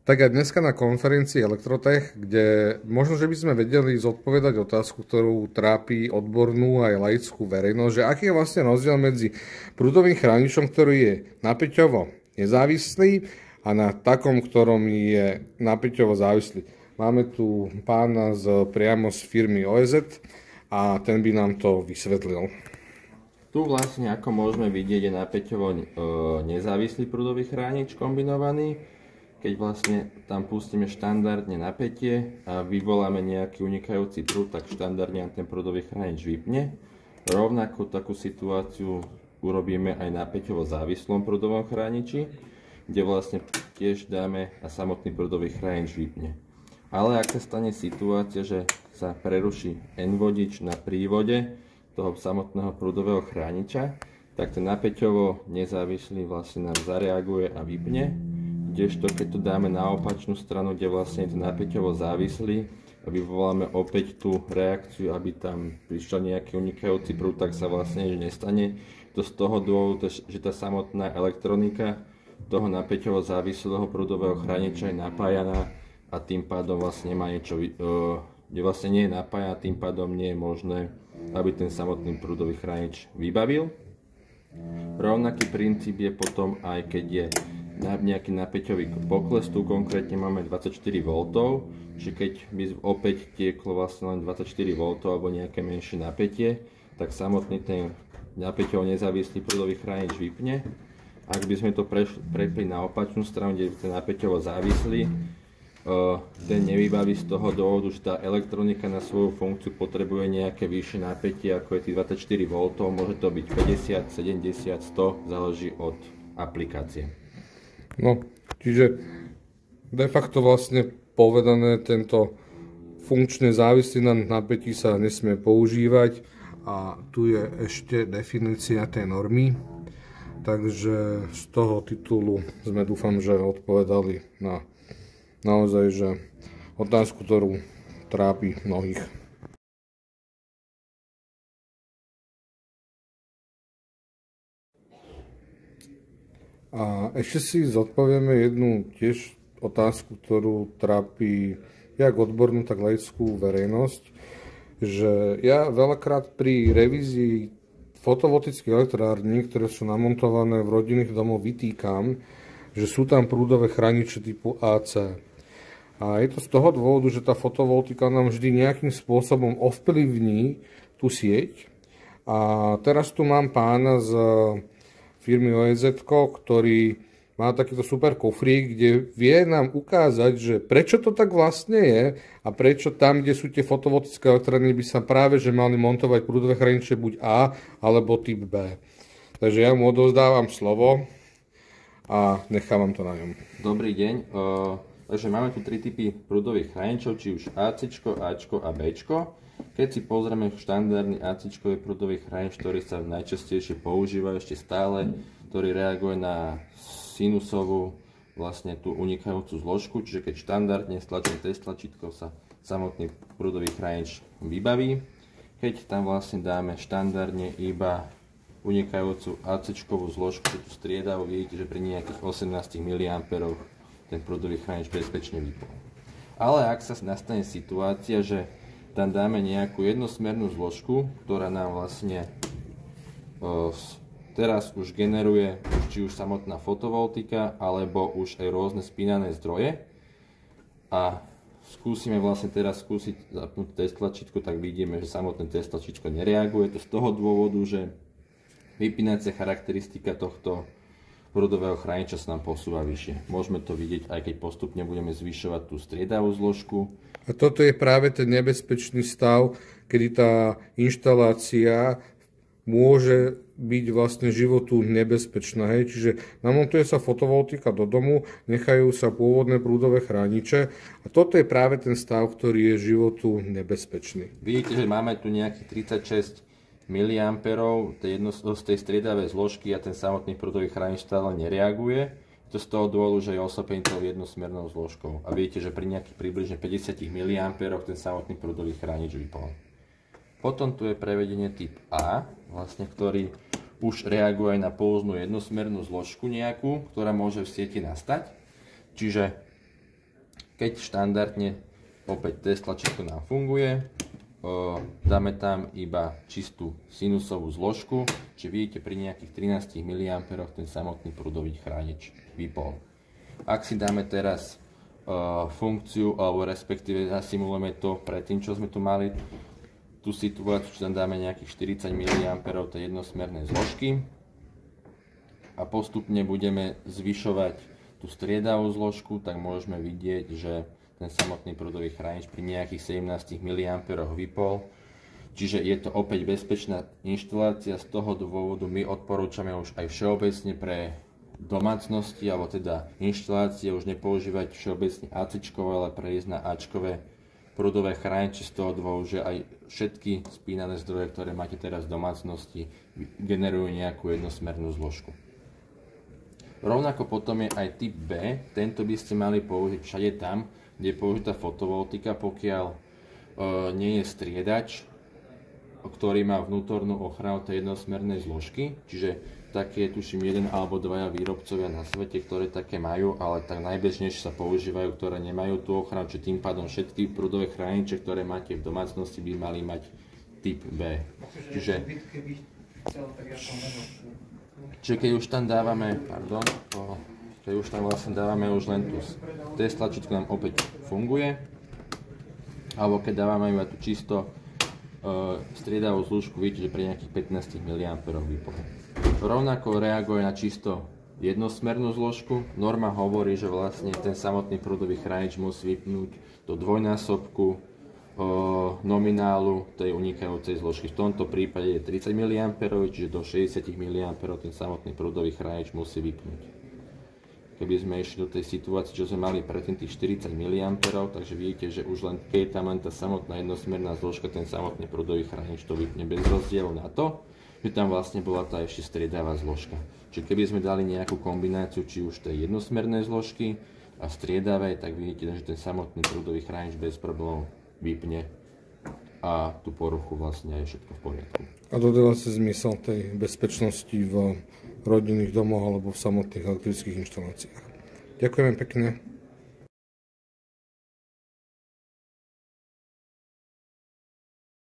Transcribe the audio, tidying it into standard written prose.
Tak aj dneska na konferencii Elektrotech, kde možno, že by sme vedeli zodpovedať otázku, ktorú trápi odbornú aj laickú verejnosť, že aký je vlastne rozdiel medzi prúdovým chráničom, ktorý je napäťovo nezávislý a na takom, ktorom je napäťovo závislý. Máme tu pána priamo z firmy OEZ a ten by nám to vysvetlil. Tu vlastne ako môžeme vidieť je napäťovo nezávislý prúdový chránič kombinovaný. Keď vlastne tam pustíme štandardne napätie a vyvoláme nejaký unikajúci prúd, tak štandardne ten prúdový chránič vypne. Rovnako takú situáciu urobíme aj napäťovo závislom prúdovom chrániči, kde vlastne tiež dáme a samotný prúdový chránič vypne. Ale ak sa stane situácia, že sa preruší N-vodič na prívode toho samotného prúdového chrániča, tak ten napäťovo nezávislý vlastne nám zareaguje a vypne. Kdežto keď to dáme na opačnú stranu, kde vlastne je to napäťovo závislý a vyvoláme opäť tú reakciu, aby tam prišiel nejaký unikajúci prúd, tak sa vlastne nič nestane. To z toho dôvodu, že tá samotná elektronika toho napäťovo závislého prúdového chrániča je napájaná a tým pádom vlastne nemá niečo, kde vlastne nie je napájaná, tým pádom nie je možné, aby ten samotný prúdový chránič vybavil. Rovnaký princíp je potom aj keď je nejaký napäťový pokles, tu konkrétne máme 24 V, čiže keď by opäť tieklo vlastne len 24 V alebo nejaké menšie napätie, tak samotný ten napäťovo nezávislý prúdový chránič vypne. Ak by sme to prepli na opačnú stranu, kde je ten napäťovo závislý, ten nevybaví z toho dôvodu, že tá elektronika na svoju funkciu potrebuje nejaké vyššie napätie, ako je tých 24 V, môže to byť 50, 70, 100, záleží od aplikácie. No, čiže de facto vlastne povedané, tento funkčne závislý na napätí sa nesmie používať a tu je ešte definícia tej normy, takže z toho titulu sme dúfam, že odpovedali na naozaj, že otázku, ktorú trápi mnohých. A ešte si zodpovieme jednu tiež otázku, ktorú trápi jak odbornú, tak laickú verejnosť, že ja veľakrát pri revízii fotovoltických elektrární, ktoré sú namontované v rodinných domoch, vytýkam, že sú tam prúdové chrániče typu AC. A je to z toho dôvodu, že tá fotovoltika nám vždy nejakým spôsobom ovplyvní tú sieť. A teraz tu mám pána z firmy OEZ, ktorý má takýto super kufrík, kde vie nám ukázať, že prečo to tak vlastne je a prečo tam, kde sú tie fotovoltické elektrárne, by sa práve že mali montovať prúdové chrániče buď A alebo typ B. Takže ja mu odovzdávam slovo a nechávam to na ňom. Dobrý deň. Takže máme tu tri typy prúdových chráničov, či už AC, Ačko a Bčko. Keď si pozrieme štandardný AC-čkový prúdový chránič, ktorý sa najčastejšie používa ešte stále, ktorý reaguje na sinusovú vlastne tú unikajúcu zložku, čiže keď štandardne stlačím test tlačítko, sa samotný prúdový chránič vybaví. Keď tam vlastne dáme štandardne iba unikajúcu AC-čkovú zložku, tú striedavú, vidíte, že pri nejakých 18 mA ten prúdový chránič bezpečne vypol. Ale ak sa nastane situácia, že tam dáme nejakú jednosmernú zložku, ktorá nám vlastne teraz už generuje či už samotná fotovoltika, alebo už aj rôzne spínané zdroje. A skúsime vlastne teraz zapnúť test tlačítko, tak vidíme, že samotné test tlačítko nereaguje. To z toho dôvodu, že vypínacia charakteristika tohto prúdového chrániča sa nám posúva vyššie. Môžeme to vidieť, aj keď postupne budeme zvyšovať tú striedavú zložku. A toto je práve ten nebezpečný stav, kedy tá inštalácia môže byť vlastne životu nebezpečná. Hej? Čiže namontuje sa fotovoltika do domu, nechajú sa pôvodné prúdové chrániče a toto je práve ten stav, ktorý je životu nebezpečný. Vidíte, že máme tu nejakých 36 mA z tej striedavej zložky a ten samotný prúdový chránič stále nereaguje. To z toho dôvodu, že je oslepený tou jednosmernou zložkou. A vidíte, že pri nejakých približne 50 mA ten samotný prúdový chránič vypol. Potom tu je prevedenie typ A, vlastne, ktorý už reaguje aj na pouznú jednosmernú zložku nejakú, ktorá môže v sieti nastať. Čiže Keď štandardne opäť test tlačítko nám funguje, dáme tam iba čistú sinusovú zložku, čiže vidíte pri nejakých 13 mA ten samotný prúdový chránič vypol. Ak si dáme teraz funkciu, alebo respektíve zasimulujeme to predtým, čo sme tu mali, tú situáciu, že tam dáme nejakých 40 mA tej jednosmernej zložky a postupne budeme zvyšovať tú striedavú zložku, tak môžeme vidieť, že ten samotný prúdový chránič pri nejakých 17 mA vypol. Čiže je to opäť bezpečná inštalácia, z toho dôvodu my odporúčame už aj všeobecne pre domácnosti, alebo teda inštalácie už nepoužívať všeobecne AC-čkové, ale prejsť na A-čkové prúdové chrániče z toho dôvodu, že aj všetky spínané zdroje, ktoré máte teraz v domácnosti, generujú nejakú jednosmernú zložku. Rovnako potom je aj typ B, tento by ste mali použiť všade tam, kde je použitá fotovoltika, pokiaľ nie je striedač, ktorý má vnútornú ochranu tej jednosmernej zložky, čiže také tuším jeden alebo dvaja výrobcovia na svete, ktoré také majú, ale tak najbežnejšie sa používajú, ktoré nemajú tú ochranu, čiže tým pádom všetky prúdové chrániče, ktoré máte v domácnosti, by mali mať typ B. Čiže keď už tam dávame, keď už tam vlastne dávame už len tú test tlačítko nám opäť funguje, alebo keď dávame iba tú čisto striedavú zložku, vidíte, že pri nejakých 15 mA vypol. Rovnako reaguje na čisto jednosmernú zložku. Norma hovorí, že vlastne ten samotný prúdový chránič musí vypnúť do dvojnásobku nominálu tej unikajúcej zložky. V tomto prípade je 30 mA, čiže do 60 mA ten samotný prúdový chránič musí vypnúť. Keby sme išli do tej situácie, čo sme mali predtým tých 40 mA, takže vidíte, že už len keď je tam len tá samotná jednosmerná zložka, ten samotný prúdový chránič to vypne bez rozdielu na to, že tam vlastne bola tá ešte striedavá zložka. Čiže keby sme dali nejakú kombináciu, či už tej jednosmernej zložky a striedavej, tak vidíte, že ten samotný prúdový chránič bez problémov vypne a tú poruchu vlastne je všetko v poriadku. A dodáva sa zmysel tej bezpečnosti v rodinných domoch alebo v samotných elektrických inštaláciách. Ďakujeme pekne.